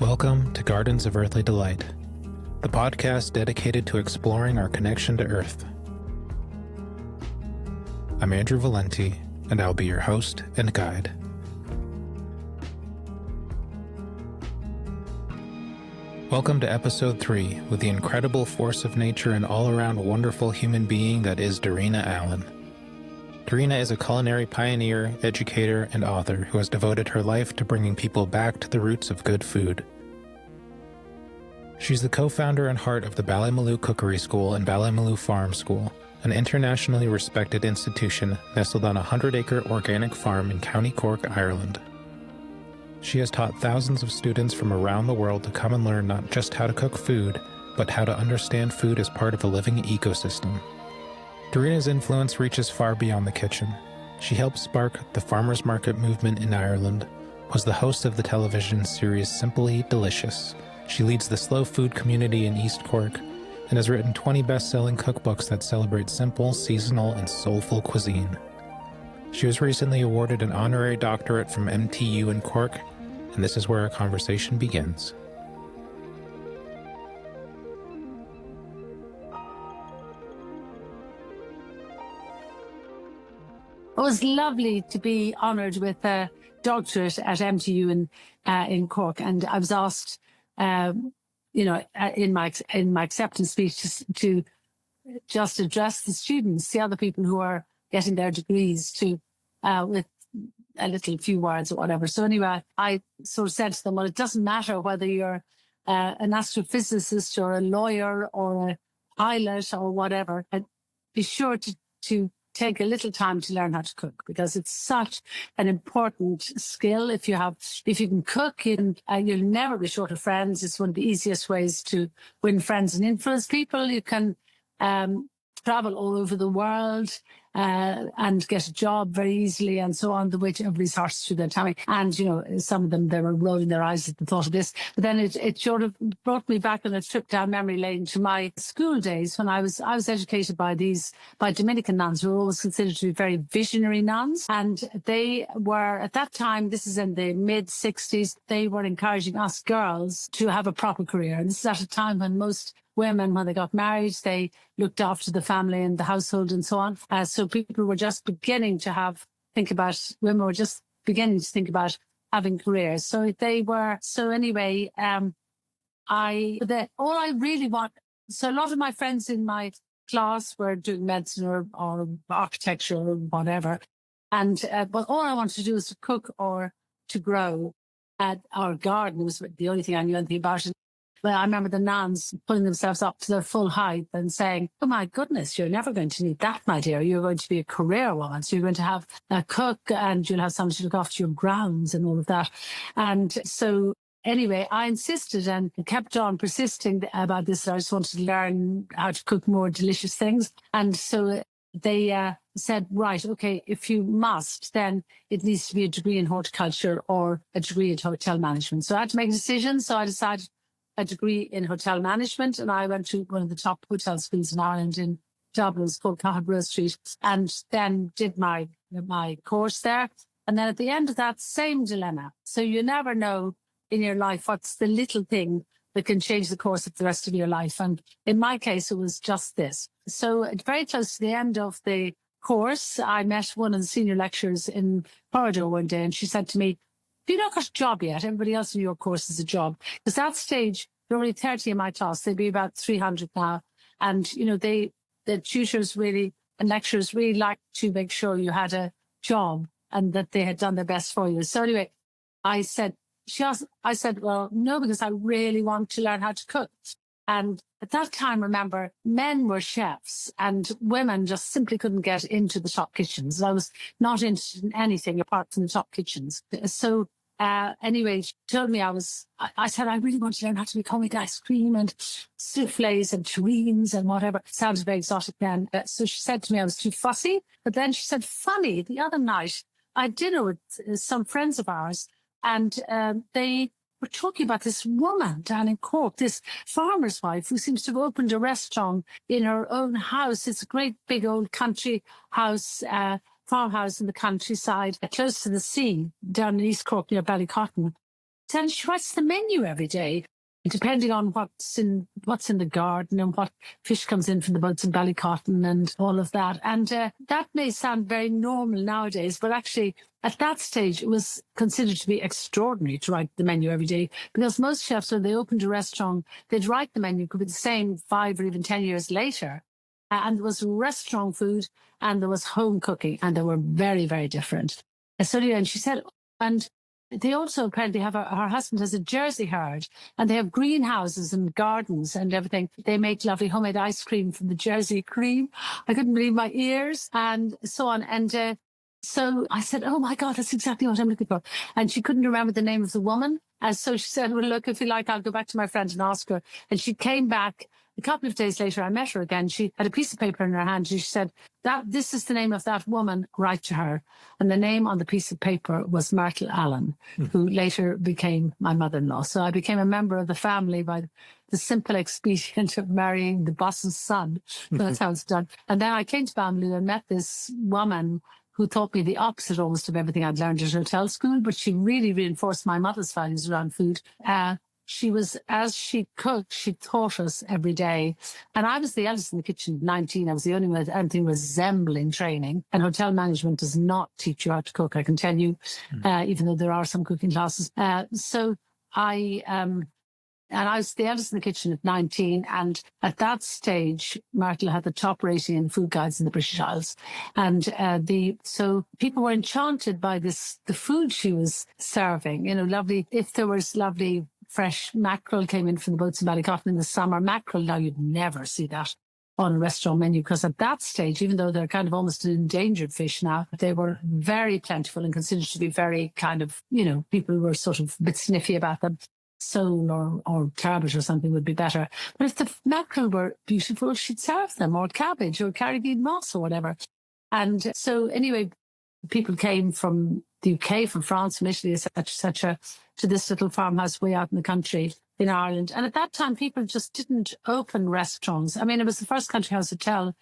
Welcome to Gardens of Earthly Delight, the podcast dedicated to exploring our connection to Earth. I'm Andrew Valenti, and I'll be your host and guide. Welcome to Episode 3 with the incredible force of nature and all-around wonderful human being that is Darina Allen. Darina is a culinary pioneer, educator, and author who has devoted her life to bringing people back to the roots of good food. She's the co-founder and heart of the Ballymaloe Cookery School and Ballymaloe Farm School, an internationally respected institution nestled on a 100-acre organic farm in County Cork, Ireland. She has taught thousands of students from around the world to come and learn not just how to cook food, but how to understand food as part of a living ecosystem. Darina's influence reaches far beyond the kitchen. She helped spark the farmers market movement in Ireland, was the host of the television series Simply Delicious. She leads the slow food community in East Cork and has written 20 best-selling cookbooks that celebrate simple, seasonal, and soulful cuisine. She was recently awarded an honorary doctorate from MTU in Cork, and this is where our conversation begins. It was lovely to be honoured with a doctorate at MTU in Cork, and I was asked, in my acceptance speech to just address the students, the other people who are getting their degrees, with a little few words or whatever. So anyway, I sort of said to them, well, it doesn't matter whether you're an astrophysicist or a lawyer or a pilot or whatever. Be sure to take a little time to learn how to cook, because it's such an important skill. If you can cook, you'll never be short of friends. It's one of the easiest ways to win friends and influence people. You can travel all over the world and get a job very easily, and so on, the way everybody's horse through their tummy. And, some of them, they were rolling their eyes at the thought of this. But then it sort of brought me back on a trip down memory lane to my school days when I was educated by Dominican nuns, who were always considered to be very visionary nuns. And they were, at that time, this is in the mid-60s, they were encouraging us girls to have a proper career. And this is at a time when most women, when they got married, they looked after the family and the household and so on. So people were just beginning to women were just beginning to think about having careers. So a lot of my friends in my class were doing medicine or architecture or whatever. But all I wanted to do was to cook or to grow at our garden. It was the only thing I knew anything about it. Well, I remember the nuns pulling themselves up to their full height and saying, oh my goodness, you're never going to need that, my dear. You're going to be a career woman. So you're going to have a cook and you'll have someone to look after your grounds and all of that. And so anyway, I insisted and kept on persisting about this. I just wanted to learn how to cook more delicious things. And so they said, right, okay, if you must, then it needs to be a degree in horticulture or a degree in hotel management. So I had to make a decision. So I decided a degree in hotel management, and I went to one of the top hotel schools in Ireland in Dublin. It's called Cathedral Street, and then did my course there. And then at the end of that, same dilemma. So you never know in your life what's the little thing that can change the course of the rest of your life. And in my case, it was just this. So very close to the end of the course, I met one of the senior lecturers in corridor one day, and she said to me, "Have you not got a job yet? Everybody else in your course has a job." Because that stage, there were only 30 in my class. They'd be about 300 now. And, the tutors and lecturers really liked to make sure you had a job and that they had done their best for you. So anyway, I said, well, no, because I really want to learn how to cook. And at that time, remember, men were chefs and women just simply couldn't get into the top kitchens. I was not interested in anything apart from the top kitchens. So anyway, she told me I said, I really want to learn how to make homemade ice cream and souffles and terrines and whatever. It sounded very exotic then. So she said to me I was too fussy. But then she said, funny, the other night I had dinner with some friends of ours, and they were talking about this woman down in Cork, this farmer's wife who seems to have opened a restaurant in her own house. It's a great big old country house, farmhouse in the countryside, close to the sea, down in East Cork near Ballycotton. And she writes the menu every day, depending on what's in the garden and what fish comes in from the boats in Ballycotton and all of that. And that may sound very normal nowadays, but actually at that stage, it was considered to be extraordinary to write the menu every day, because most chefs, when they opened a restaurant, they'd write the menu, could be the same 5 or even 10 years later. And there was restaurant food and there was home cooking, and they were very, very different. And she said, and they also apparently have, her husband has a Jersey herd, and they have greenhouses and gardens and everything. They make lovely homemade ice cream from the Jersey cream. I couldn't believe my ears, and so on. And so I said, oh my God, that's exactly what I'm looking for. And she couldn't remember the name of the woman. And so she said, well, look, if you like, I'll go back to my friend and ask her. And she came back. A couple of days later, I met her again. She had a piece of paper in her hand. She said, this is the name of that woman, write to her. And the name on the piece of paper was Myrtle Allen, who later became my mother-in-law. So I became a member of the family by the simple expedient of marrying the boss's son. That's how it's done. And then I came to Ballymaloe and met this woman who taught me the opposite almost of everything I'd learned at hotel school, but she really reinforced my mother's values around food. She was, as she cooked, she taught us every day. And I was the eldest in the kitchen at 19. I was the only one with anything resembling training. And hotel management does not teach you how to cook, I can tell you, even though there are some cooking classes. So I was the eldest in the kitchen at 19. And at that stage, Myrtle had the top rating in food guides in the British Isles. And so people were enchanted by the food she was serving, lovely. If there was lovely fresh mackerel came in from the boats in Ballycotton in the summer. Mackerel, now you'd never see that on a restaurant menu, because at that stage, even though they're kind of almost an endangered fish now, they were very plentiful and considered to be very kind of, people were sort of a bit sniffy about them. Sole or turbot or something would be better. But if the mackerel were beautiful, she'd serve them, or cabbage or carrageen moss or whatever. And so anyway, people came from the UK, from France, from Italy, etc., to this little farmhouse way out in the country in Ireland. And at that time, people just didn't open restaurants. I mean, it was the first country house hotel,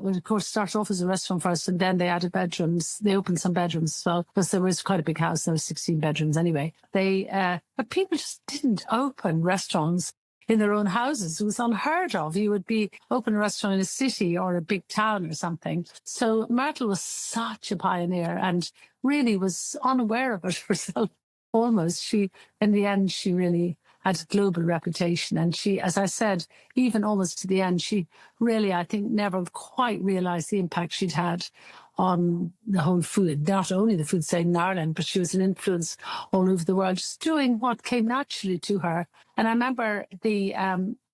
which of course started off as a restaurant first, and then they added bedrooms. They opened some bedrooms as well, because there was quite a big house. There was 16 bedrooms anyway. But people just didn't open restaurants in their own houses. It was unheard of. You would open a restaurant in a city or a big town or something. So Myrtle was such a pioneer and really was unaware of it herself almost. In the end, she really had a global reputation. And she, as I said, even almost to the end, she really, I think, never quite realized the impact she'd had on the whole food, not only the food scene in Ireland, but she was an influence all over the world, just doing what came naturally to her. And I remember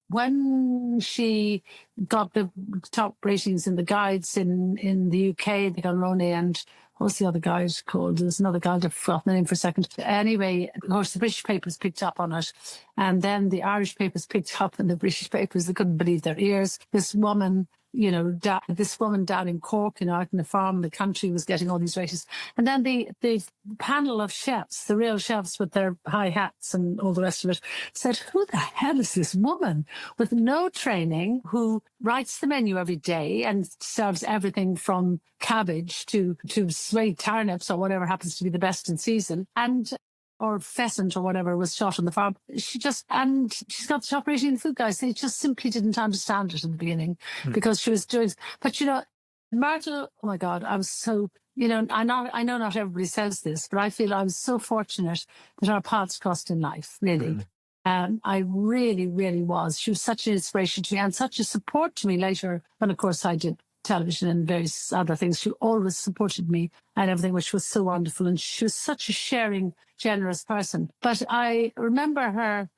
when she got the top ratings in the guides in the UK, the Untitled, and what's the other guy called? There's another guy, I've forgotten the name for a second. Anyway, of course, the British papers picked up on it. And then the Irish papers picked up on the British papers. They couldn't believe their ears. This woman, this woman down in Cork, out in the farm, the country, was getting all these ratings. And then the panel of chefs, the real chefs with their high hats and all the rest of it, said, who the hell is this woman with no training who writes the menu every day and serves everything from cabbage to sweet turnips or whatever happens to be the best in season, or pheasant or whatever was shot on the farm. She's got the top rating in the food guys. They just simply didn't understand it in the beginning because she was doing. But Myrtle, oh my God, I was so, I know not everybody says this, but I feel I was so fortunate that our paths crossed in life, really. I really, really was. She was such an inspiration to me and such a support to me later. And of course, I did television and various other things. She always supported me and everything, which was so wonderful. And she was such a sharing, generous person. But I remember her,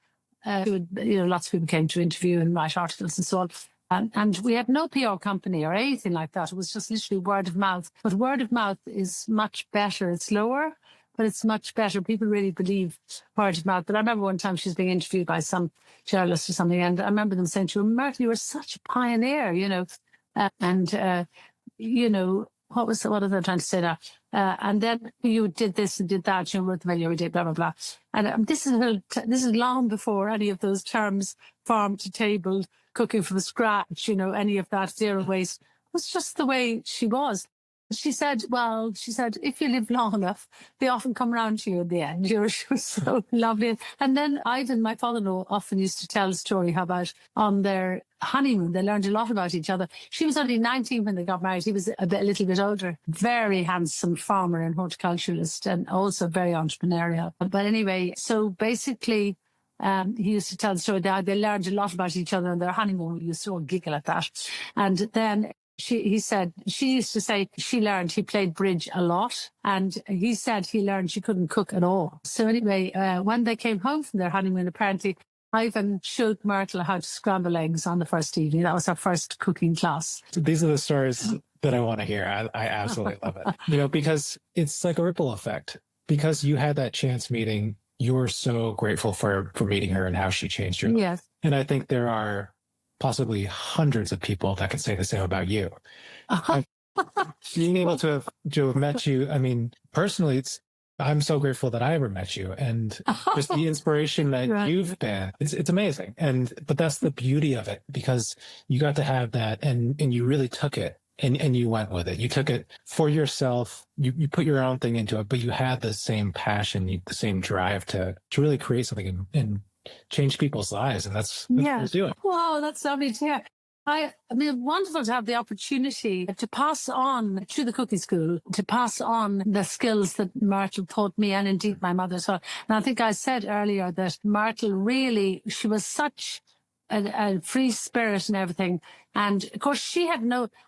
lots of people came to interview and write articles and so on. And we had no PR company or anything like that. It was just literally word of mouth. But word of mouth is much better. It's lower, but it's much better. People really believe word of mouth. But I remember one time she was being interviewed by some journalist or something. And I remember them saying to her, Myrtle, you were such a pioneer, what was I trying to say now? And then you did this and did that, wrote the menu every day, blah, blah, blah. And this is long before any of those terms, farm to table, cooking from scratch, any of that, zero waste. It was just the way she was. She said, if you live long enough, they often come around to you in the end. She was so lovely. And then Ivan, my father-in-law, often used to tell a story how about on their honeymoon, they learned a lot about each other. She was only 19 when they got married. He was a little bit older. Very handsome farmer and horticulturalist, and also very entrepreneurial. But anyway, so basically, he used to tell the story that they learned a lot about each other on their honeymoon. We used to all giggle at that. And then he said, she used to say she learned he played bridge a lot. And he said he learned she couldn't cook at all. So anyway, when they came home from their honeymoon, apparently Ivan showed Myrtle how to scramble eggs on the first evening. That was our first cooking class. These are the stories that I want to hear. I absolutely love it. Because it's like a ripple effect. Because you had that chance meeting, you were so grateful for meeting her and how she changed your life. Yes. And I think there are possibly hundreds of people that could say the same about you. Being able to have met you, I mean, personally, I'm so grateful that I ever met you, and just the inspiration that Right. you've been, it's amazing. But that's the beauty of it, because you got to have that and you really took it and you went with it. You took it for yourself. You put your own thing into it, but you had the same passion, the same drive to really create something and change people's lives. And that's what you're doing. Wow, that's lovely to hear. I mean, wonderful to have the opportunity to pass on to the cooking school, to pass on the skills that Myrtle taught me, and indeed my mother as well. And I think I said earlier that Myrtle really, she was such a free spirit and everything. And of course, she had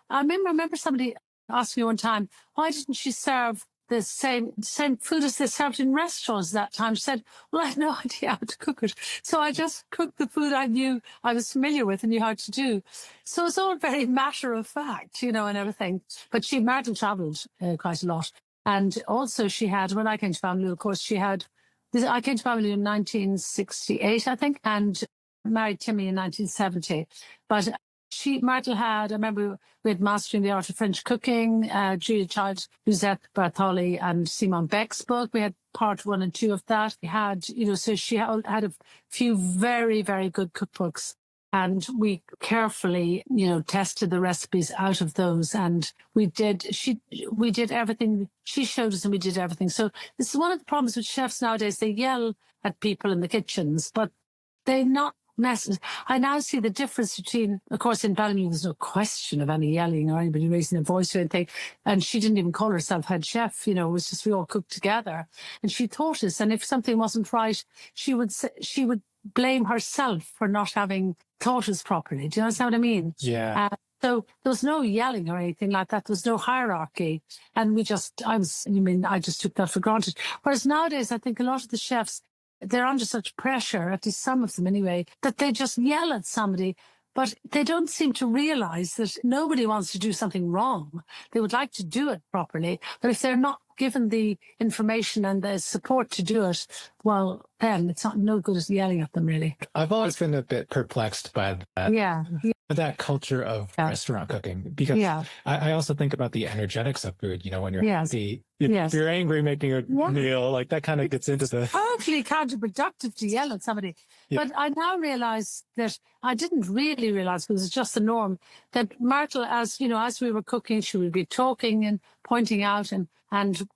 I remember somebody asked me one time, why didn't she serve the same food as they served in restaurants that time? She said, well, I had no idea how to cook it. So I just cooked the food I knew I was familiar with and knew how to do. So it's all very matter of fact, and everything. But Myrtle travelled quite a lot. And also she had, when I came to Ballymaloe, of course, I came to Ballymaloe in 1968, I think, and married Timmy in 1970. But Myrtle had, I remember we had Mastering the Art of French Cooking, Julia Child, Suzette Bartholi and Simon Beck's book. We had part 1 and 2 of that. We had, so she had a few very, very good cookbooks. And we carefully, tested the recipes out of those. And we did everything. She showed us and we did everything. So this is one of the problems with chefs nowadays. They yell at people in the kitchens, but they're not message. I now see the difference between, of course, in Ballymaloe, there's no question of any yelling or anybody raising their voice or anything. And she didn't even call herself head chef. It was just we all cooked together. And she taught us. And if something wasn't right, she would blame herself for not having taught us properly. Do you understand what I mean? Yeah. So there was no yelling or anything like that. There was no hierarchy. And I just took that for granted. Whereas nowadays, I think a lot of the chefs, they're under such pressure, at least some of them anyway, that they just yell at somebody, but they don't seem to realize that nobody wants to do something wrong. They would like to do it properly, but if they're not given the information and the support to do it, well, then it's no good as yelling at them, really. I've always been a bit perplexed by that. Yeah. That culture of restaurant cooking, because I also think about the energetics of food, when you're happy, if you're angry making a meal, like that kind of gets into the... Totally counterproductive to yell at somebody. Yeah. But I now realize that I didn't really realize, because it's just the norm, that Myrtle, as we were cooking, she would be talking and pointing out and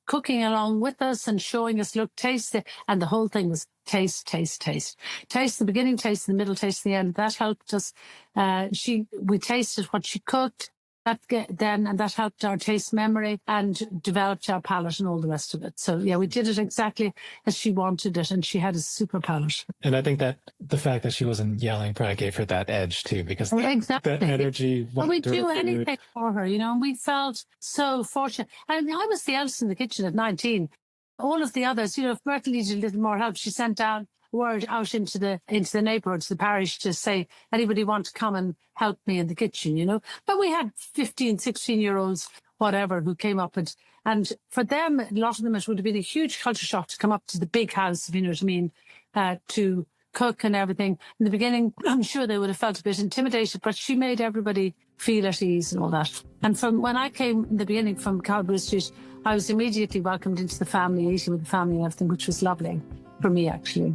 cooking along with us and showing us, look, taste it. And the whole thing was taste, taste, taste. Taste the beginning, taste the middle, taste the end. That helped us. We tasted what she cooked. And that helped our taste memory and developed our palate and all the rest of it. So we did it exactly as she wanted it, and she had a super palate. And I think that the fact that she wasn't yelling probably gave her that edge too, because that energy. Well, we do anything for her, and we felt so fortunate. I mean, I was the eldest in the kitchen at 19. All of the others, if Myrtle needed a little more help, she sent down word out into the neighbourhood, to the parish, to say, anybody want to come and help me in the kitchen, But we had 15, 16-year-olds, whatever, who came up and for them, a lot of them, it would have been a huge culture shock to come up to the big house, if you know what I mean, to cook and everything. In the beginning, I'm sure they would have felt a bit intimidated, but she made everybody feel at ease and all that. And from when I came in the beginning from Cowbridge Street, I was immediately welcomed into the family, eating with the family and everything, which was lovely for me, actually.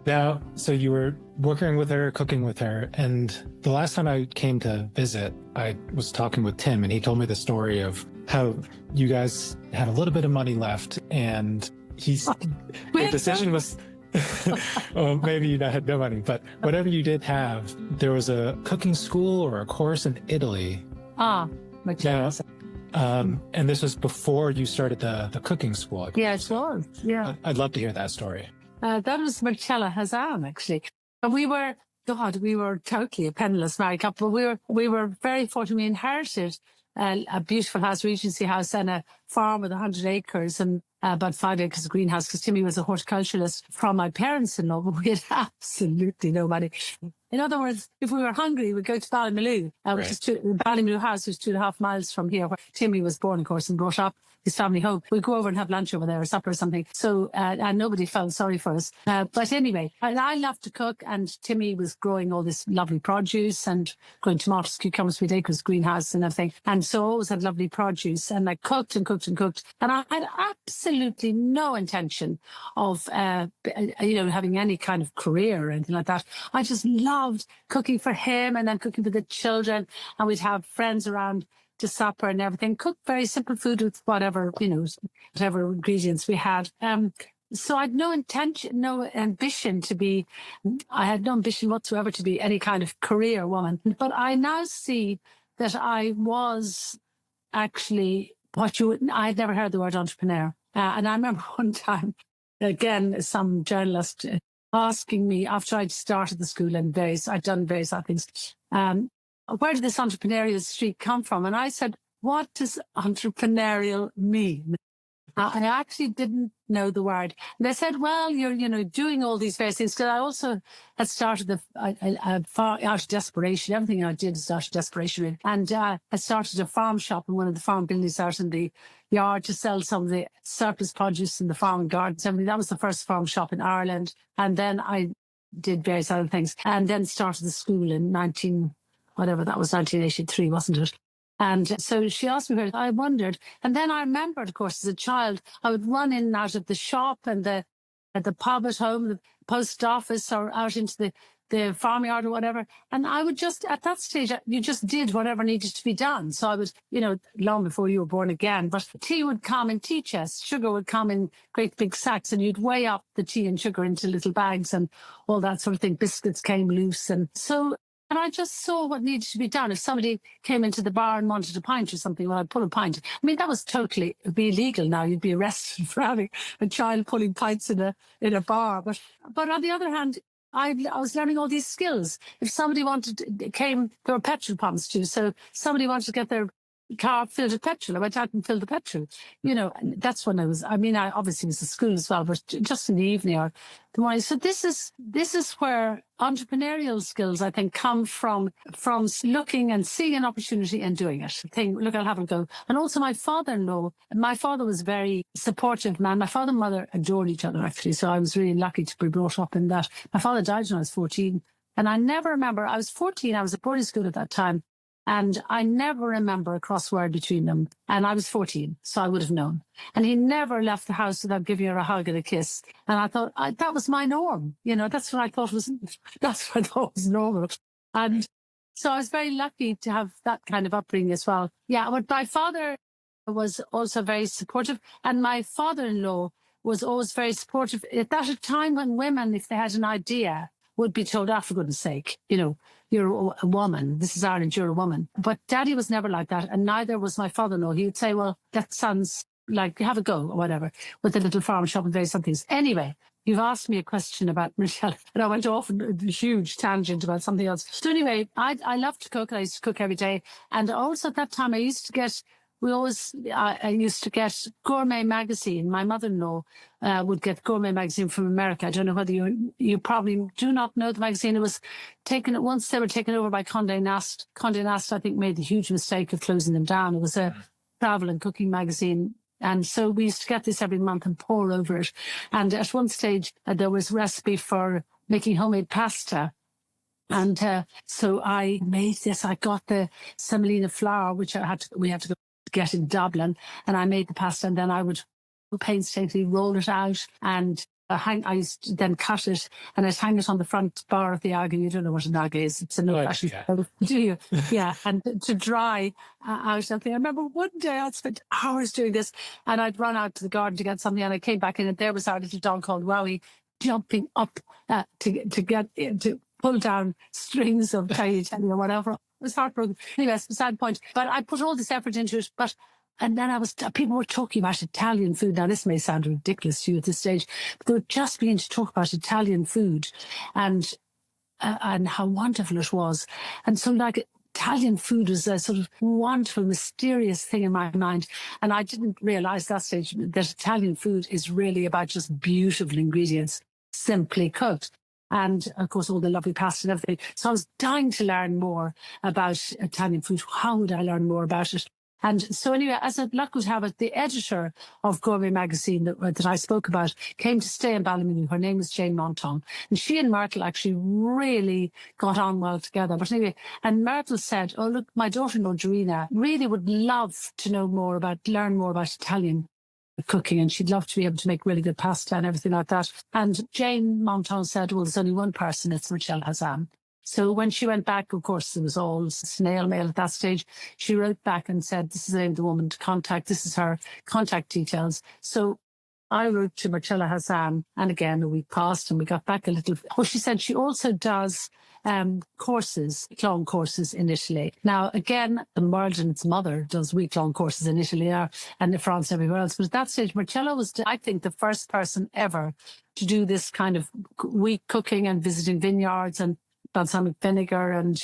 Now, so you were working with her, cooking with her, and the last time I came to visit, I was talking with Tim, and he told me the story of how you guys had a little bit of money left, and the decision was, well, maybe you had no money, but whatever you did have, there was a cooking school or a course in Italy. Marcella. And this was before you started the cooking school. Yeah, it was. Yeah. I'd love to hear that story. That was Marcella Hazan, actually. And we were totally a penniless married couple. We were very fortunate. We inherited a beautiful house, Regency house, and a farm with 100 acres and about 5 acres of greenhouse, because Timmy was a horticulturalist from my parents-in-law, but we had absolutely no money. In other words, if we were hungry, we'd go to Ballymaloe, which is Ballymaloe House, which is 2.5 miles from here, where Timmy was born, of course, and brought up his family home. We'd go over and have lunch over there, or supper or something. So, and nobody felt sorry for us. But anyway, I loved to cook, and Timmy was growing all this lovely produce and growing tomatoes, cucumbers, sweet acres, greenhouse and everything. And so I always had lovely produce, and I cooked and cooked and cooked. And I had absolutely no intention of, having any kind of career or anything like that. I just loved cooking for him and then cooking for the children. And we'd have friends around to supper and everything, cook very simple food with whatever ingredients we had. So I had no ambition whatsoever to be any kind of career woman. But I now see that I was actually I had never heard the word entrepreneur. And I remember one time, again, some journalist asking me after I'd started the school and I'd done various other things, where did this entrepreneurial streak come from? And I said, what does entrepreneurial mean? I actually didn't know the word. And they said, well, you're doing all these various things. Because I also had started out of desperation. Everything I did started desperation. And I started a farm shop in one of the farm buildings out in the yard to sell some of the surplus produce in the farm and gardens. Everything. That was the first farm shop in Ireland. And then I did various other things. And then started the school in 1983, wasn't it? And so she asked me where I wondered. And then I remembered, of course, as a child, I would run in and out of the shop and the pub at home, the post office, or out into the farmyard or whatever. And I would just, at that stage, you just did whatever needed to be done. So I was, long before you were born again, but tea would come in tea chests, sugar would come in great big sacks, and you'd weigh up the tea and sugar into little bags and all that sort of thing. Biscuits came loose. And I just saw what needed to be done. If somebody came into the bar and wanted a pint or something, well, I'd pull a pint. I mean, that was it'd be illegal now. You'd be arrested for having a child pulling pints in a bar. But on the other hand, I was learning all these skills. If somebody there were petrol pumps too. So somebody wanted to get their car filled with petrol. I went out and filled the petrol. And that's when I obviously was at school as well, but just in the evening or the morning. So this is where entrepreneurial skills, I think, come from looking and seeing an opportunity and doing it. Look, I'll have a go. And also my father-in-law, my father was a very supportive man. My father and mother adored each other, actually. So I was really lucky to be brought up in that. My father died when I was 14. And I never remember, I was 14, I was at boarding school at that time. And I never remember a crossword between them. And I was 14, so I would have known. And he never left the house without giving her a hug and a kiss. And I thought that was my norm. That's what I thought was normal. And so I was very lucky to have that kind of upbringing as well. Yeah, but my father was also very supportive. And my father-in-law was always very supportive. At that time when women, if they had an idea, would be told, for goodness sake, you're a woman. This is Ireland, you're a woman. But Daddy was never like that. And neither was my father-in-law. He would say, well, that sounds like, have a go or whatever, with the little farm shop and various other things. Anyway, you've asked me a question about Marcella, and I went off on a huge tangent about something else. So anyway, I love to cook. I used to cook every day. And also at that time, I used to get Gourmet magazine. My mother-in-law would get Gourmet magazine from America. I don't know whether you probably do not know the magazine. It was once they were taken over by Condé Nast. Condé Nast, I think, made the huge mistake of closing them down. It was a travel and cooking magazine. And so we used to get this every month and pore over it. And at one stage, there was a recipe for making homemade pasta. And so I made this. I got the semolina flour, which we had to go get in Dublin, and I made the pasta, and then I would painstakingly roll it out and I used to then cut it and I'd hang it on the front bar of the aga. You don't know what an aga is. It's an old-fashioned. Do you? Yeah. And to dry out something. I remember one day I'd spent hours doing this and I'd run out to the garden to get something and I came back in and there was our little dog called Wowie jumping up to pull down strings of tiny or whatever. It was heartbroken. Anyway, it's beside the point. But I put all this effort into it. And then people were talking about Italian food. Now, this may sound ridiculous to you at this stage, but they were just beginning to talk about Italian food and how wonderful it was. And so, like, Italian food was a sort of wonderful, mysterious thing in my mind. And I didn't realize that stage that Italian food is really about just beautiful ingredients, simply cooked. And, of course, all the lovely pasta and everything. So I was dying to learn more about Italian food. How would I learn more about it? And so anyway, as luck would have it, the editor of Gourmet magazine that I spoke about came to stay in Ballymaloe. Her name was Jane Monton. And she and Myrtle actually really got on well together. But anyway, and Myrtle said, oh, look, my daughter-in-law, Darina, really would love to learn more about Italian cooking, and she'd love to be able to make really good pasta and everything like that. And Jane Monton said, well, there's only one person, it's Marcella Hazan. So when she went back, of course, it was all snail mail at that stage. She wrote back and said, this is the name of the woman to contact. This is her contact details. So I wrote to Marcella Hazan, and again, a week passed and we got back a little. Oh, she said she also does week-long courses in Italy. Now, again, the world and its mother does week-long courses in Italy and in France and everywhere else. But at that stage, Marcella was, I think, the first person ever to do this kind of week cooking and visiting vineyards and balsamic vinegar and,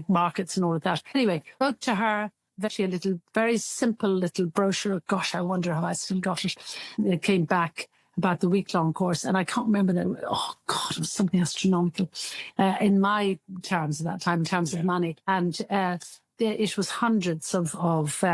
markets and all of that. Anyway, wrote to her, actually a little, very simple little brochure. Gosh, I wonder how I still got it. It came back about the week-long course, and I can't remember that. Oh, God, it was something astronomical in my terms at that time, in terms of money. And it was hundreds of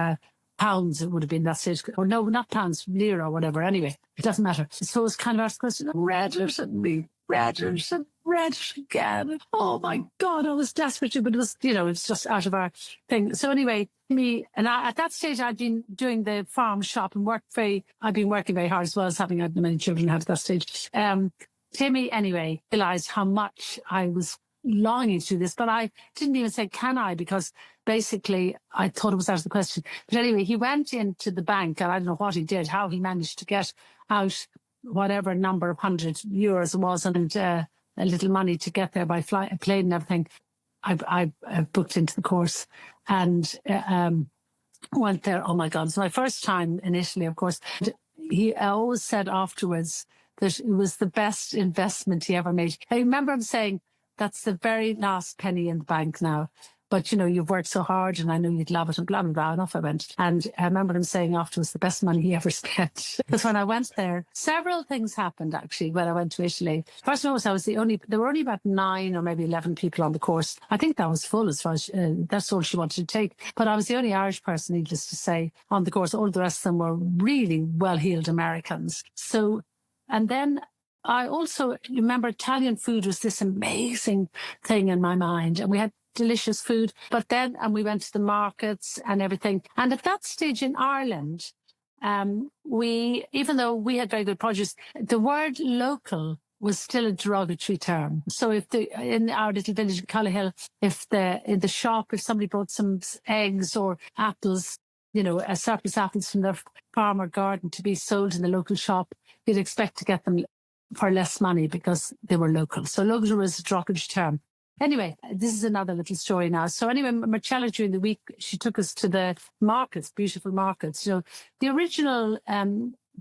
pounds, it would have been that stage. Or no, not pounds, lira or whatever. Anyway, it doesn't matter. So it's kind of asked the question, read it and read it again. Oh my God, I was desperate to, but it was, it's just out of our thing. So anyway, at that stage, I'd been doing the farm shop and I'd been working very hard as well as having had many children at that stage. Timmy, anyway, realized how much I was longing to do this, but I didn't even say, can I? Because basically I thought it was out of the question. But anyway, he went into the bank and I don't know what he did, how he managed to get out whatever number of €100 it was and a little money to get there by plane and everything. I booked into the course and went there. Oh my God, it's my first time in Italy, of course. He always said afterwards that it was the best investment he ever made. I remember him saying, that's the very last penny in the bank now. But, you've worked so hard and I know you'd love it and blah, blah, blah. And off I went. And I remember him saying afterwards, the best money he ever spent. Because when I went there, several things happened actually when I went to Italy. First of all, there were only about 9 or maybe 11 people on the course. I think that was full as far as, that's all she wanted to take. But I was the only Irish person, needless to say, on the course. All the rest of them were really well-heeled Americans. So, and then I also remember Italian food was this amazing thing in my mind. And we had delicious food. But then, and we went to the markets and everything. And at that stage in Ireland, even though we had very good produce, the word local was still a derogatory term. So in our little village in Cullihill, in the shop, if somebody brought some eggs or apples, surplus apples from their farm or garden to be sold in the local shop, you'd expect to get them for less money because they were local. So local was a derogatory term. Anyway, this is another little story now. So anyway, Marcella, during the week, she took us to the markets, beautiful markets. The original,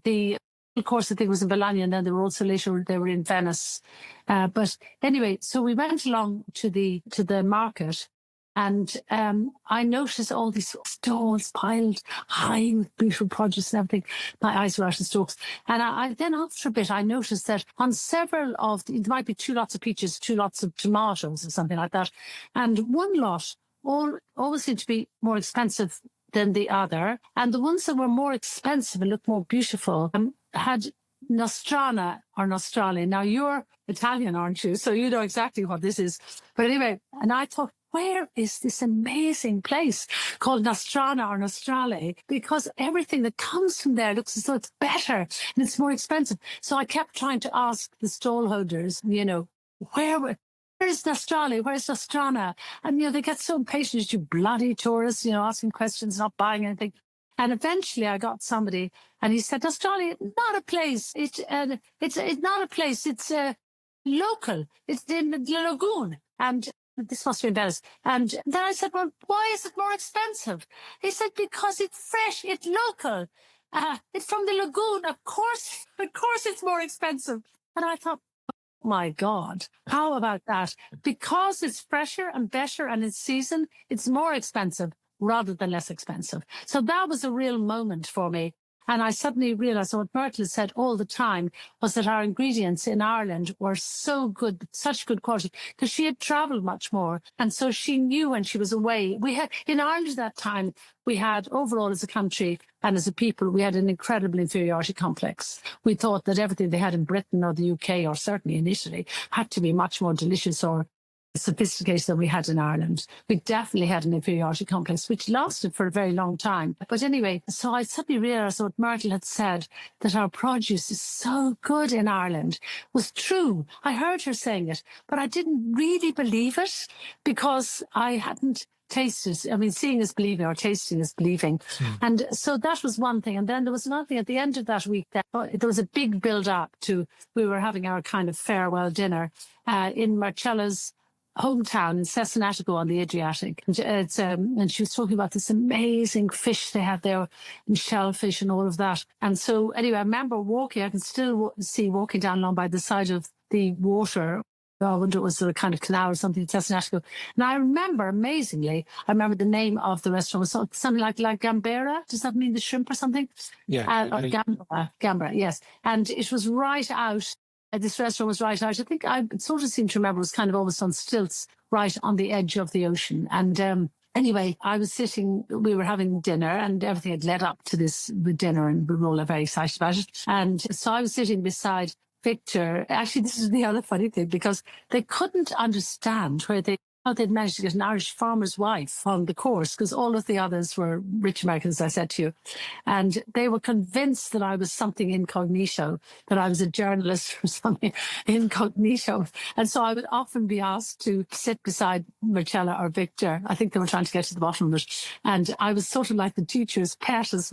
the course, I think, was in Bologna, and then they were also later, they were in Venice. But anyway, so we went along to the market, and I noticed all these stalls piled high with beautiful produce and everything. My eyes were out of stalks. And I then after a bit, I noticed that on several there might be 2 lots of peaches, 2 lots of tomatoes or something like that. And one lot always seemed to be more expensive than the other. And the ones that were more expensive and looked more beautiful had Nostrale or Nostrale. Now, you're Italian, aren't you? So you know exactly what this is. But anyway, and I thought, where is this amazing place called Nostrana or Nostrale? Because everything that comes from there looks as though it's better and it's more expensive. So I kept trying to ask the stallholders, where's Nostrale? Where's Nostrana? And, they get so impatient, you bloody tourists, asking questions, not buying anything. And eventually I got somebody and he said, Australia, not a place. It's not a place. It's local. It's in the lagoon. And this must be in Venice. And then I said, well, why is it more expensive? He said, because it's fresh. It's local. It's from the lagoon. Of course it's more expensive. And I thought, my God, how about that? Because it's fresher and better and it's season, it's more expensive rather than less expensive. So that was a real moment for me. And I suddenly realized what Myrtle had said all the time was that our ingredients in Ireland were so good, such good quality, because she had traveled much more. And so she knew when she was away. We had, in Ireland at that time, we had overall as a country and as a people, we had an incredible inferiority complex. We thought that everything they had in Britain or the UK or certainly in Italy had to be much more delicious or sophisticated than we had in Ireland. We definitely had an inferiority complex, which lasted for a very long time. But anyway, so I suddenly realised what Myrtle had said, that our produce is so good in Ireland, was true. I heard her saying it, but I didn't really believe it because I hadn't tasted. I mean, seeing is believing or tasting is believing. And so that was one thing. And then there was another thing at the end of that week. There was a big build up to, we were having our kind of farewell dinner in Marcella's hometown in Cesenatico on the Adriatic. And she was talking about this amazing fish they had there and shellfish and all of that. And so anyway, I remember walking, I can still see walking down along by the side of the water. I wonder it was a kind of canal or something in Cesenatico. And I remember, amazingly, the name of the restaurant was something like Gambera. Does that mean the shrimp or something? Yeah. Gambera, yes. And it was right out. This restaurant was right out. I think I sort of seem to remember it was kind of almost on stilts, right on the edge of the ocean. And anyway, we were having dinner and everything had led up to this dinner and we were all very excited about it. And so I was sitting beside Victor. Actually, this is the other funny thing because they couldn't understand how they'd managed to get an Irish farmer's wife on the course because all of the others were rich Americans, I said to you. And they were convinced that I was something incognito, that I was a journalist or something incognito. And so I would often be asked to sit beside Marcella or Victor. I think they were trying to get to the bottom of it. And I was sort of like the teacher's pet as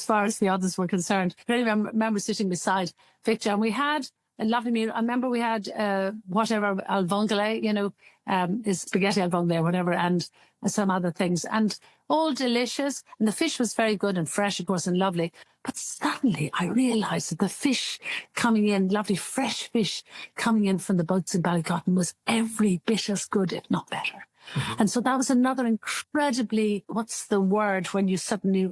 far as the others were concerned. But anyway, I remember sitting beside Victor and we had a lovely meal. I remember we had whatever al vongole, is spaghetti al vongole or whatever, and some other things, and all delicious. And the fish was very good and fresh, of course, and lovely. But suddenly I realised that the fish coming in, lovely fresh fish coming in from the boats in Ballycotton, was every bit as good, if not better. Mm-hmm. And so that was another incredibly, what's the word when you suddenly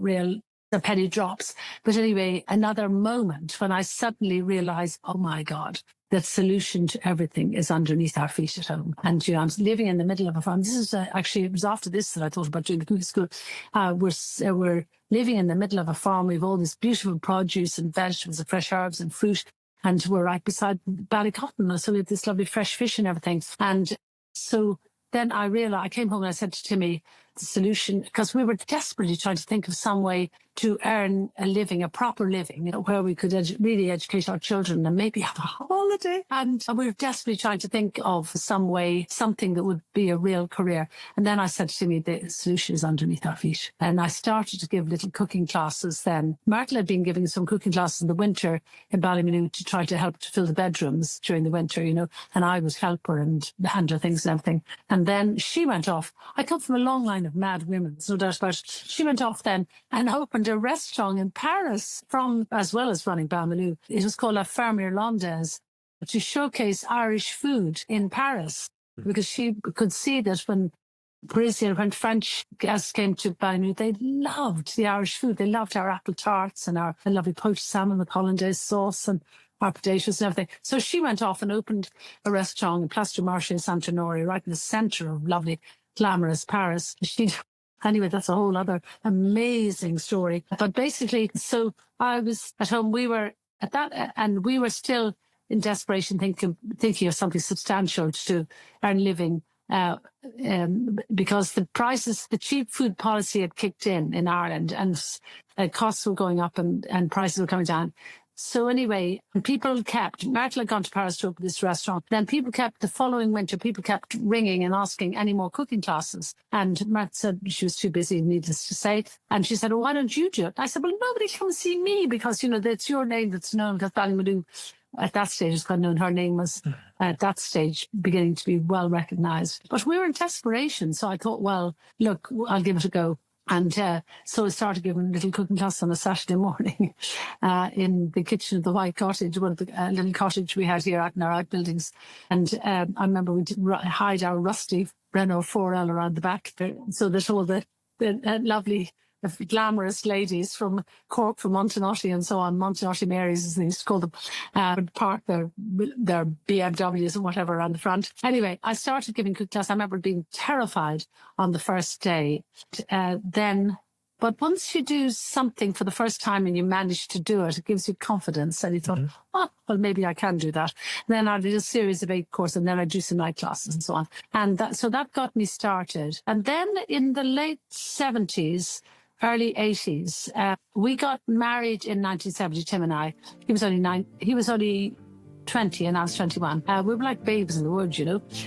the penny drops. But anyway, another moment when I suddenly realized, oh my God, the solution to everything is underneath our feet at home. And, I'm living in the middle of a farm. This is actually, it was after this that I thought about doing the cookery school. We're living in the middle of a farm. We've all this beautiful produce and vegetables and fresh herbs and fruit. And we're right beside Ballycotton. So we have this lovely fresh fish and everything. And so then I realized, I came home and I said to Timmy, the solution, because we were desperately trying to think of some way to earn a living, a proper living, where we could really educate our children and maybe have a holiday. And we were desperately trying to think of some way, something that would be a real career. And then I said to me, the solution is underneath our feet. And I started to give little cooking classes then. Myrtle had been giving some cooking classes in the winter in Ballymaloe to try to help to fill the bedrooms during the winter, and I would help her and hand her things and everything. And then she went off. I come from a long line of mad women, no doubt about it. She went off then and opened a restaurant in Paris as well as running Ballymaloe. It was called La Ferme Irlandaise to showcase Irish food in Paris because she could see that when French guests came to Ballymaloe, they loved the Irish food. They loved our apple tarts and our lovely poached salmon with hollandaise sauce and our potatoes and everything. So she went off and opened a restaurant in Place du Marché Saint-Honoré, right in the centre of lovely, glamorous Paris. Anyway, that's a whole other amazing story. But basically, so I was at home, we were at that, and we were still in desperation thinking of something substantial to earn living. because the cheap food policy had kicked in Ireland, and costs were going up and prices were coming down. So anyway, Myrtle had gone to Paris to open this restaurant. Then the following winter, people kept ringing and asking any more cooking classes. And Myrtle said she was too busy, needless to say. And she said, well, why don't you do it? I said, well, nobody come see me because, it's your name that's known, because Ballymaloe at that stage was quite known. Her name was at that stage beginning to be well recognised. But we were in desperation. So I thought, well, look, I'll give it a go. And so I started giving little cooking classes on a Saturday morning in the kitchen of the White Cottage, one of the little cottage we had here out in our outbuildings. And I remember we hide our rusty Renault 4L around the back there, so that all the lovely, glamorous ladies from Cork, from Montenotte and so on, Montenotte Marys as they used to call them, would park their BMWs and whatever around the front. Anyway, I started giving cooking class. I remember being terrified on the first day. But once you do something for the first time and you manage to do it, it gives you confidence. And you thought, oh, well, maybe I can do that. And then I did a series of 8 courses, and then I do some night classes and so on. And so that got me started. And then in the late 70s, early 80s, we got married in 1970, Tim and I. He was only 20 and I was 21. We were like babes in the wood,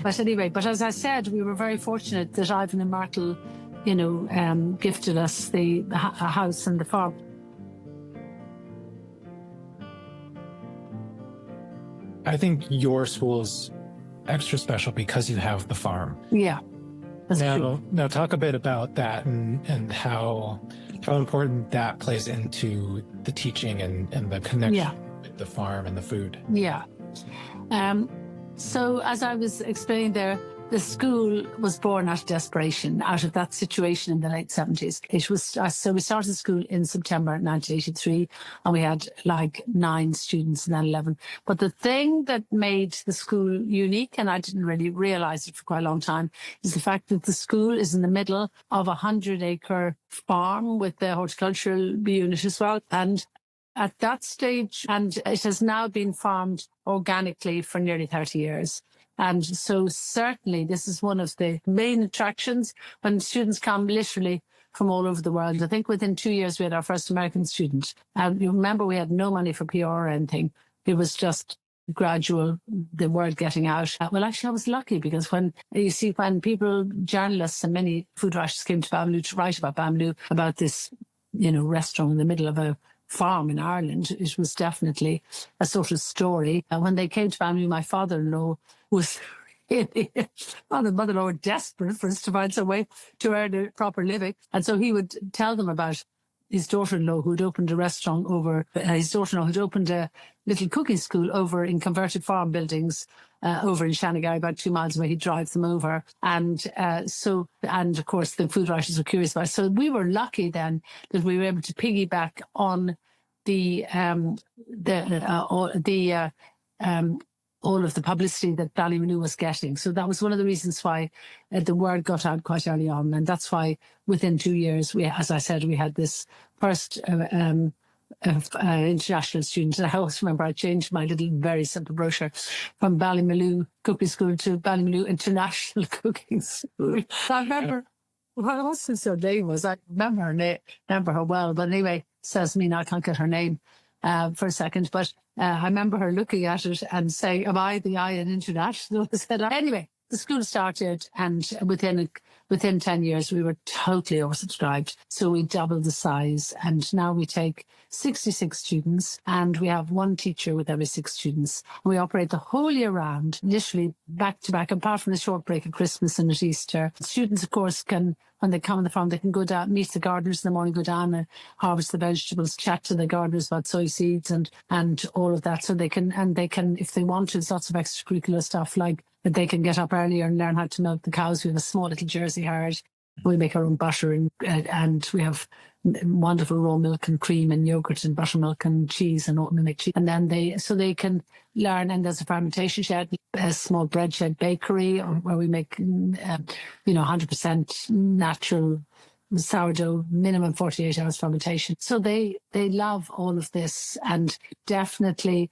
But anyway, as I said, we were very fortunate that Ivan and Myrtle, gifted us the house and the farm. I think your school is extra special because you have the farm. Yeah. Now talk a bit about that and how important that plays into the teaching and the connection with the farm and the food. Yeah. So as I was explaining there, the school was born out of desperation, out of that situation in the late 70s. So we started school in September 1983, and we had like 9 students and then 11. But the thing that made the school unique, and I didn't really realize it for quite a long time, is the fact that the school is in the middle of a 100-acre farm with the horticultural unit as well. And at that stage, and it has now been farmed organically for nearly 30 years. And so certainly this is one of the main attractions when students come literally from all over the world. I think within 2 years we had our first American student. And you remember we had no money for PR or anything. It was just gradual, the word getting out. Well, actually I was lucky because when people, journalists and many food writers came to Ballymaloe to write about Ballymaloe, about this, restaurant in the middle of a farm in Ireland, it was definitely a sort of story. And when they came to Ballymaloe, my father-in-law was really, mother-in-law were desperate for us to find some way to earn a proper living. And so he would tell them about his daughter-in-law who'd opened a restaurant who'd opened a little cooking school over in converted farm buildings over in Shanagari, about 2 miles away. He'd drive them over. And of course the food writers were curious about it. So we were lucky then that we were able to piggyback on all of the publicity that Ballymaloe was getting. So that was one of the reasons why the word got out quite early on. And that's why within 2 years, as I said, we had this first international student. And I always remember I changed my little very simple brochure from Ballymaloe Cookery School to Ballymaloe International Cooking School. I remember, what else her name was? I remember her well. But anyway, says me now, I can't get her name for a second. But I remember her looking at it and saying, am I the I in international? Anyway, the school started, and within 10 years, we were totally oversubscribed. So we doubled the size, and now we take 66 students, and we have 1 teacher with every 6 students. We operate the whole year round, literally back to back, apart from a short break at Christmas and at Easter. Students, of course, when they come on the farm, they can go down, meet the gardeners in the morning, go down and harvest the vegetables, chat to the gardeners about soy seeds and all of that. So they can, if they want to, there's lots of extracurricular stuff like that they can get up earlier and learn how to milk the cows. We have a small little Jersey herd. We make our own butter and we have wonderful raw milk and cream and yogurt and buttermilk and cheese and oatmeal cheese. And then they can learn. And there's a fermentation shed, a small bread shed bakery where we make, 100% natural sourdough, minimum 48 hours fermentation. So they love all of this, and definitely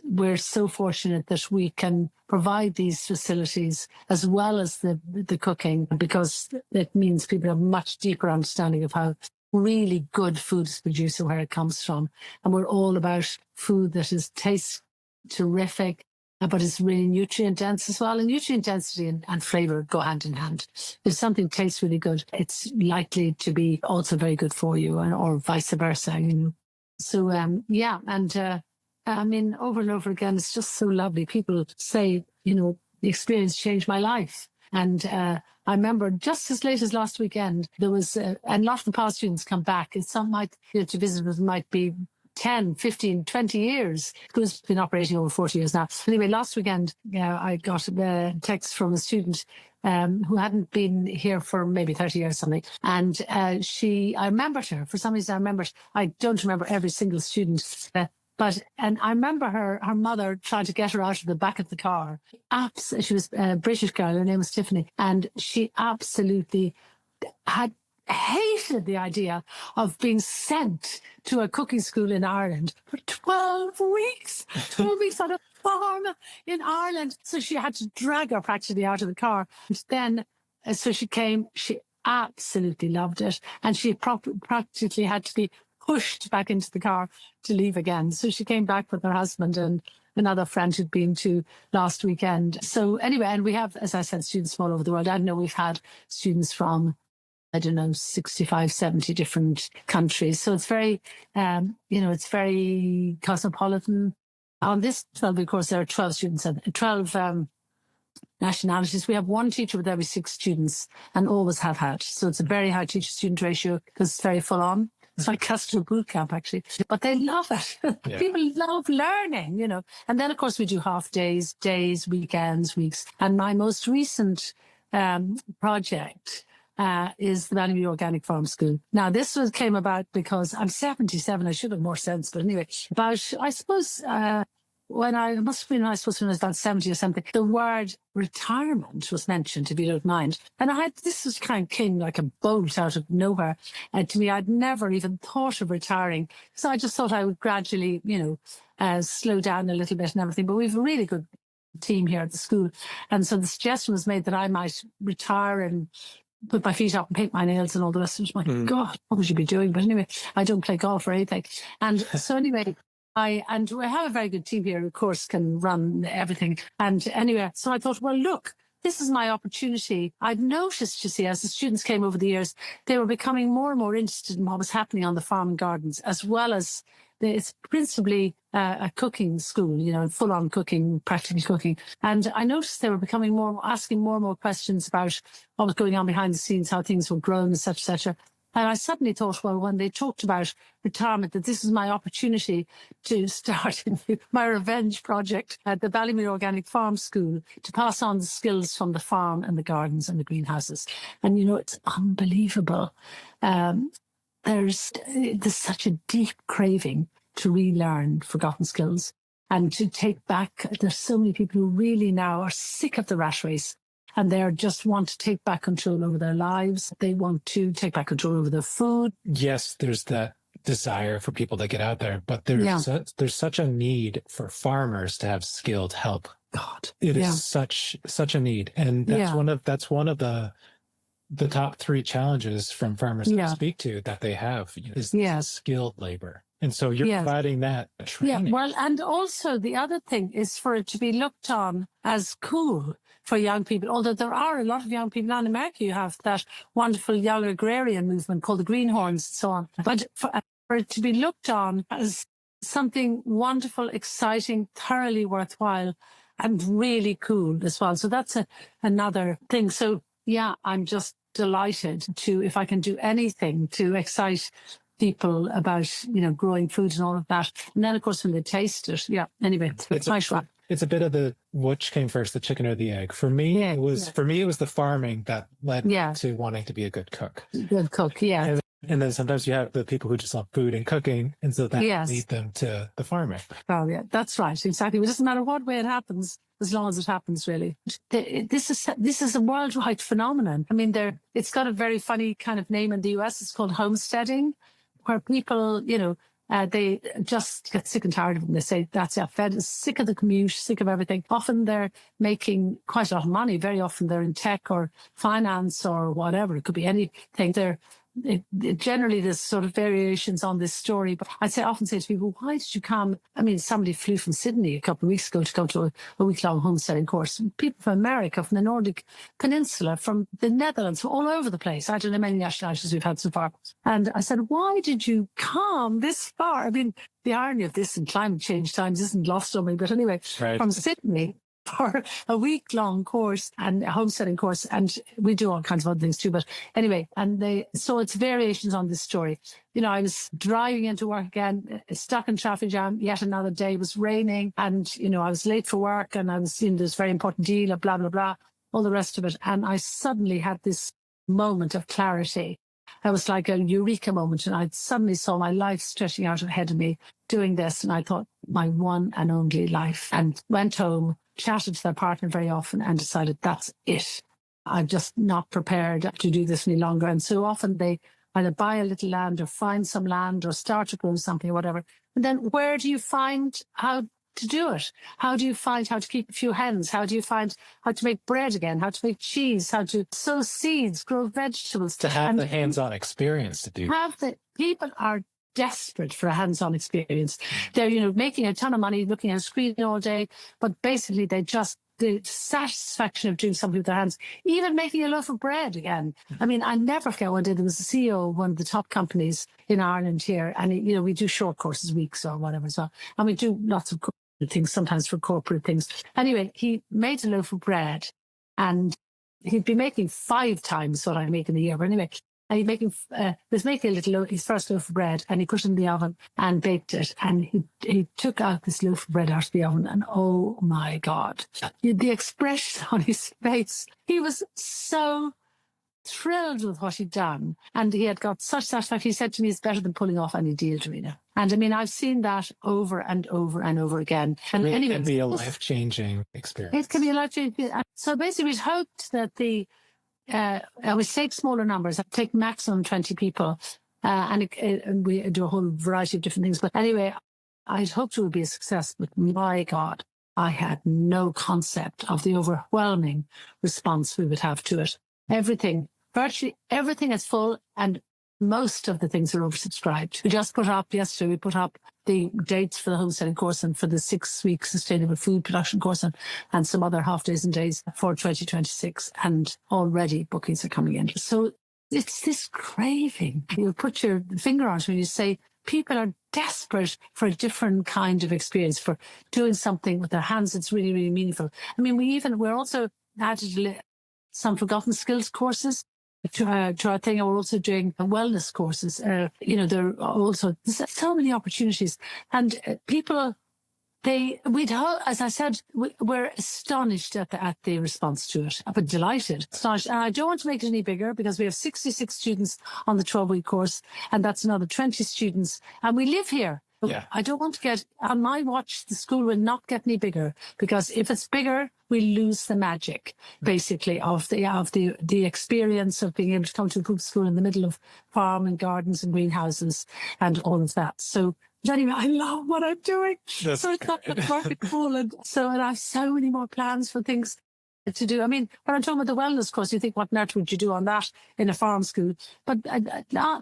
we're so fortunate that we can provide these facilities as well as the cooking, because it means people have a much deeper understanding of how really good food is produced and where it comes from. And we're all about food that tastes terrific, but it's really nutrient dense as well. And nutrient density and flavour go hand in hand. If something tastes really good, it's likely to be also very good for you, or vice versa. So I mean, over and over again, it's just so lovely. People say, the experience changed my life. And I remember just as late as last weekend, there was, and a lot of the past students come back. And some might, to visit us might be 10, 15, 20 years. It's been operating over 40 years now. Anyway, last weekend, I got a text from a student who hadn't been here for maybe 30 years or something. And I remembered her. For some reason, I don't remember every single student. And I remember her mother trying to get her out of the back of the car. She was a British girl. Her name was Tiffany. And she absolutely had hated the idea of being sent to a cooking school in Ireland for 12 weeks. 12 weeks on a farm in Ireland. So she had to drag her practically out of the car. And then, so she came, she absolutely loved it. And she practically had to be pushed back into the car to leave again. So she came back with her husband and another friend who'd been to last weekend. So anyway, and we have, as I said, students from all over the world. I know we've had students from 65, 70 different countries. So it's very, it's very cosmopolitan. On this 12-week course, there are 12 students and 12 nationalities. We have one teacher with every 6 students and always have had. So it's a very high teacher-student ratio because it's very full on. It's like customer boot camp, actually. But they love it. Yeah. People love learning, And then, of course, we do half days, weekends, weeks. And my most recent project is the Ballymaloe Organic Farm School. Now, this came about because I'm 77. I should have more sense. But anyway, I suppose, when I was about 70 or something, the word retirement was mentioned, if you don't mind. And this was kind of came like a bolt out of nowhere. And to me, I'd never even thought of retiring. So I just thought I would gradually, slow down a little bit and everything. But we have a really good team here at the school. And so the suggestion was made that I might retire and put my feet up and paint my nails and all the rest of it. My God, what would you be doing? But anyway, I don't play golf or anything. And so anyway, and we have a very good team here who, of course, can run everything. And anyway, so I thought, well, look, this is my opportunity. I'd noticed, as the students came over the years, they were becoming more and more interested in what was happening on the farm and gardens, as well as it's principally a cooking school, full-on cooking, practically cooking. And I noticed they were asking more and more questions about what was going on behind the scenes, how things were grown, et cetera. And I suddenly thought, well, when they talked about retirement, that this is my opportunity to start my revenge project at the Ballymaloe Organic Farm School to pass on the skills from the farm and the gardens and the greenhouses. And, it's unbelievable. There's such a deep craving to relearn forgotten skills and to take back. There's so many people who really now are sick of the rat race. And they just want to take back control over their lives. They want to take back control over their food. Yes, there's that desire for people to get out there, but there's such a need for farmers to have skilled help. God, it is such a need, and that's one of the top 3 challenges from farmers that I speak to that they have is skilled labor. And so you're providing that training. Yeah, well, and also the other thing is for it to be looked on as cool for young people, although there are a lot of young people. Now in America, you have that wonderful young agrarian movement called the Greenhorns and so on. But for it to be looked on as something wonderful, exciting, thoroughly worthwhile, and really cool as well. So that's another thing. So, I'm just delighted if I can do anything to excite people about, growing food and all of that. And then, of course, when they taste it, anyway, it's nice. It's a bit of which came first, the chicken or the egg. For me, it was the farming that led to wanting to be a good cook. Good cook, yeah. And then sometimes you have the people who just love food and cooking, and so that lead them to the farming. Oh, yeah, that's right, exactly. It doesn't matter what way it happens, as long as it happens, really. This is a worldwide phenomenon. I mean, it's got a very funny kind of name in the US. It's called homesteading, where people, they just get sick and tired of it. And they say, that's it, fed, sick of the commute, sick of everything. Often they're making quite a lot of money. Very often they're in tech or finance or whatever. It could be anything. Generally, there's sort of variations on this story. But often say to people, why did you come? I mean, somebody flew from Sydney a couple of weeks ago to come to a week-long homesteading course. People from America, from the Nordic Peninsula, from the Netherlands, from all over the place. I don't know how many nationalities we've had so far. And I said, why did you come this far? I mean, the irony of this in climate change times isn't lost on me. But anyway, from Sydney for a week-long course and a homesteading course, and we do all kinds of other things too. But anyway, so it's variations on this story. You know, I was driving into work again, stuck in traffic jam. Yet another day, it was raining, and you know, I was late for work, and I was in this very important deal, blah blah blah, all the rest of it. And I suddenly had this moment of clarity. It was like a eureka moment, and I suddenly saw my life stretching out ahead of me doing this, and I thought, my one and only life. And went home, chatted to their partner very often, and decided that's it. I'm just not prepared to do this any longer. And so often they either buy a little land or find some land or start to grow something or whatever. And then where do you find how to do it? How do you find how to keep a few hens? How do you find how to make bread again? How to make cheese? How to sow seeds, grow vegetables? To have the hands-on experience to do. People are desperate for a hands-on experience. They're, you know, making a ton of money, looking at a screen all day, but basically the satisfaction of doing something with their hands, even making a loaf of bread again. I mean, I never forget one day there was a CEO of one of the top companies in Ireland here, and you know, we do short courses, weeks or whatever, so, and we do lots of things, sometimes for corporate things. Anyway, he made a loaf of bread, and he'd be making 5 times what I make in a year. But anyway, and he was making his first loaf of bread, and he put it in the oven and baked it. And he took out this loaf of bread out of the oven, and oh my God, the expression on his face, he was so thrilled with what he'd done. And he had got such satisfaction. He said to me, it's better than pulling off any deal, Darina. And I mean, I've seen that over and over and over again. And anyway, it can be a life-changing experience. It can be a life-changing. So basically, we'd hoped that I would take smaller numbers. I'd take maximum 20 people, and we do a whole variety of different things. But anyway, I'd hoped it would be a success. But my God, I had no concept of the overwhelming response we would have to it. Everything, virtually everything is full, and most of the things are oversubscribed. We just put up yesterday, we put up the dates for the homesteading course and for the 6-week sustainable food production course and some other half days and days for 2026. And already bookings are coming in. So it's this craving. You put your finger on it when you say people are desperate for a different kind of experience, for doing something with their hands that's really, really meaningful. I mean, we're also added some forgotten skills courses to our thing. We're also doing wellness courses. You know, there are also so many opportunities, and people, as I said, we're astonished at the response to it, but delighted, astonished. And I don't want to make it any bigger because we have 66 students on the 12-week course, and that's another 20 students, and we live here. Yeah. I don't want to get, on my watch, the school will not get any bigger, because if it's bigger, we lose the magic, basically, of the experience of being able to come to a group school in the middle of farm and gardens and greenhouses and all of that. So anyway, I love what I'm doing. So it's not perfect cool. And I have so many more plans for things to do. I mean, when I'm talking about the wellness course, you think, what on earth would you do on that in a farm school? But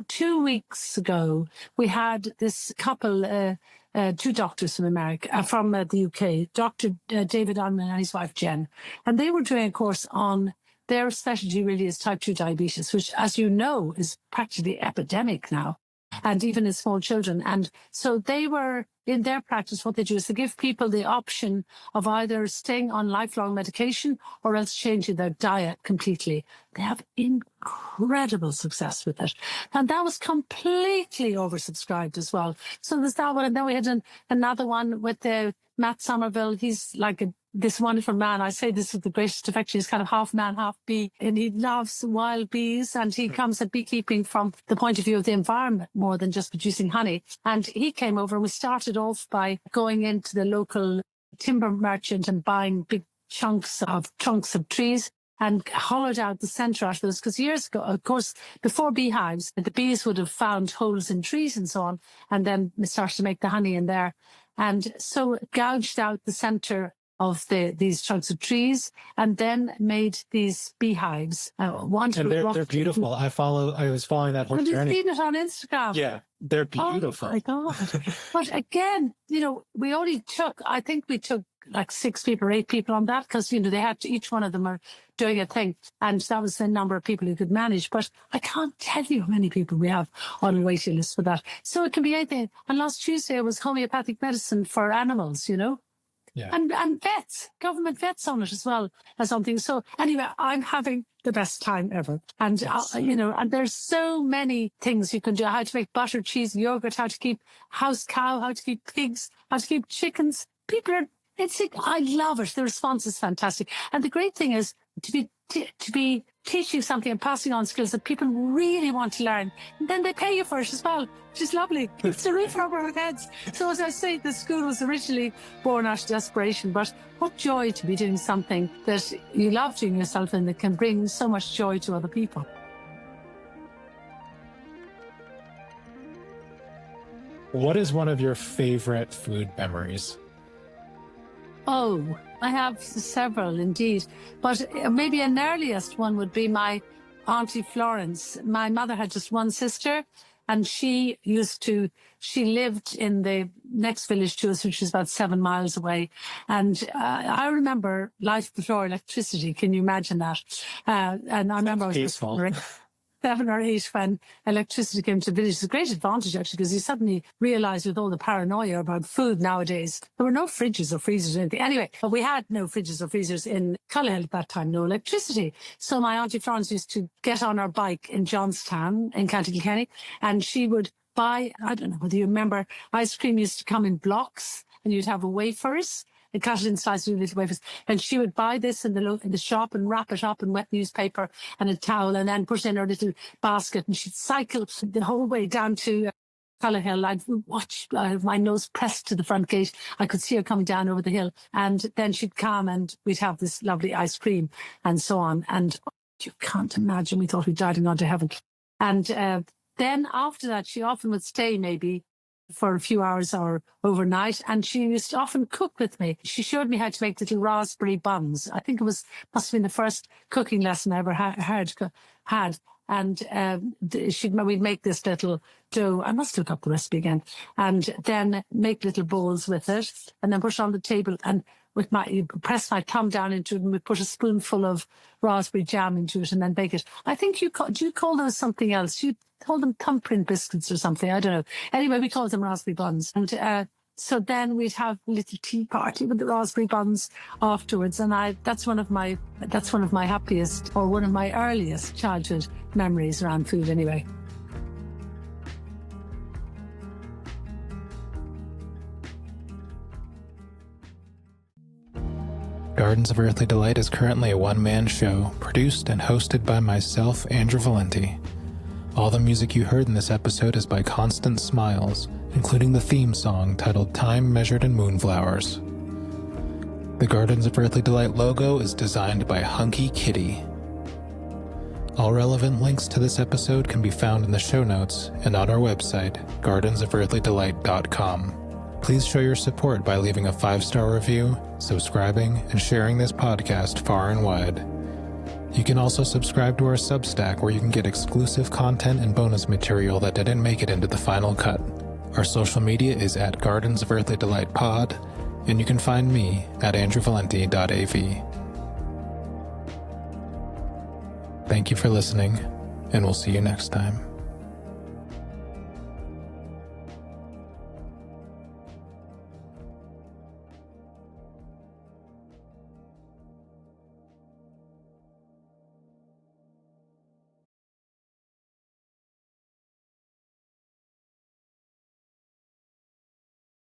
2 weeks ago, we had this couple, 2 doctors from America, from the UK, Dr. David Allen and his wife Jen, and they were doing a course on their specialty really is type 2 diabetes, which, as you know, is practically epidemic now, and even in small children. And so they were, in their practice, what they do is they give people the option of either staying on lifelong medication or else changing their diet completely. They have incredible success with it. And that was completely oversubscribed as well. So there's that one. And then we had another one with Matt Somerville. He's like this wonderful man. I say this with the greatest affection. He's kind of half man, half bee, and he loves wild bees, and he comes at beekeeping from the point of view of the environment more than just producing honey. And he came over, and we started off by going into the local timber merchant and buying big chunks of trunks of trees and hollowed out the centre out of those. Because years ago, of course, before beehives, the bees would have found holes in trees and so on, and then started to make the honey in there. And so gouged out the centre of these trunks of trees, and then made these beehives. And they're beautiful. I was following that whole journey. Have you seen it on Instagram? Yeah, they're beautiful. Oh my God. But again, I think we took like 6 people or 8 people on that, because, they had to, each one of them are doing a thing. And that was the number of people who could manage. But I can't tell you how many people we have on a waiting list for that. So it can be anything. And last Tuesday it was homeopathic medicine for animals, Yeah. And vets, government vets on it as well as something. So anyway, I'm having the best time ever. And, and there's so many things you can do. How to make butter, cheese, yogurt, how to keep house cow, how to keep pigs, how to keep chickens. I love it. The response is fantastic. And the great thing is to be teaching something and passing on skills that people really want to learn. And then they pay you for it as well, which is lovely. It's a roof over our heads. So as I say, the school was originally born out of desperation, but what joy to be doing something that you love doing yourself and that can bring so much joy to other people. What is one of your favorite food memories? Oh, I have several indeed, but maybe an earliest one would be my Auntie Florence. My mother had just one sister, and she lived in the next village to us, which is about 7 miles away. And I remember life before electricity. Can you imagine that? And I remember I was peaceful. 7 or 8 when electricity came to the village. It's a great advantage, actually, because you suddenly realise with all the paranoia about food nowadays, there were no fridges or freezers or anything. Anyway, but we had no fridges or freezers in Cullihill at that time, no electricity. So my Auntie Florence used to get on her bike in Johnstown in County Cork, and she would buy, I don't know whether you remember, ice cream used to come in blocks, and you'd have wafers. And cut it in slices with little wafers. And she would buy this in the shop and wrap it up in wet newspaper and a towel, and then put it in her little basket. And she'd cycle the whole way down to Cullihill. I'd watch my nose pressed to the front gate. I could see her coming down over the hill. And then she'd come and we'd have this lovely ice cream and so on. And you can't imagine, we thought we'd died and gone to heaven. And then after that, she often would stay maybe for a few hours or overnight, and she used to often cook with me. She showed me how to make little raspberry buns. I think must have been the first cooking lesson I ever had. And we'd make this little dough. I must look up the recipe again. And then make little bowls with it, and then put it on the table. And press my thumb down into it, and we put a spoonful of raspberry jam into it, and then bake it. I think do you call those something else? You call them thumbprint biscuits or something. I don't know. Anyway, we call them raspberry buns. And so then we'd have a little tea party with the raspberry buns afterwards. And that's one of my happiest, or one of my earliest childhood memories around food anyway. Gardens of Earthly Delight is currently a one-man show, produced and hosted by myself, Andrew Valenti. All the music you heard in this episode is by Constant Smiles, including the theme song titled Time Measured in Moonflowers. The Gardens of Earthly Delight logo is designed by Hunky Kitty. All relevant links to this episode can be found in the show notes and on our website, gardensofearthlydelight.com. Please show your support by leaving a 5-star review, subscribing, and sharing this podcast far and wide. You can also subscribe to our Substack, where you can get exclusive content and bonus material that didn't make it into the final cut. Our social media is at Gardens of Earthly Delight Pod, and you can find me at andrewvalenti.av. Thank you for listening, and we'll see you next time.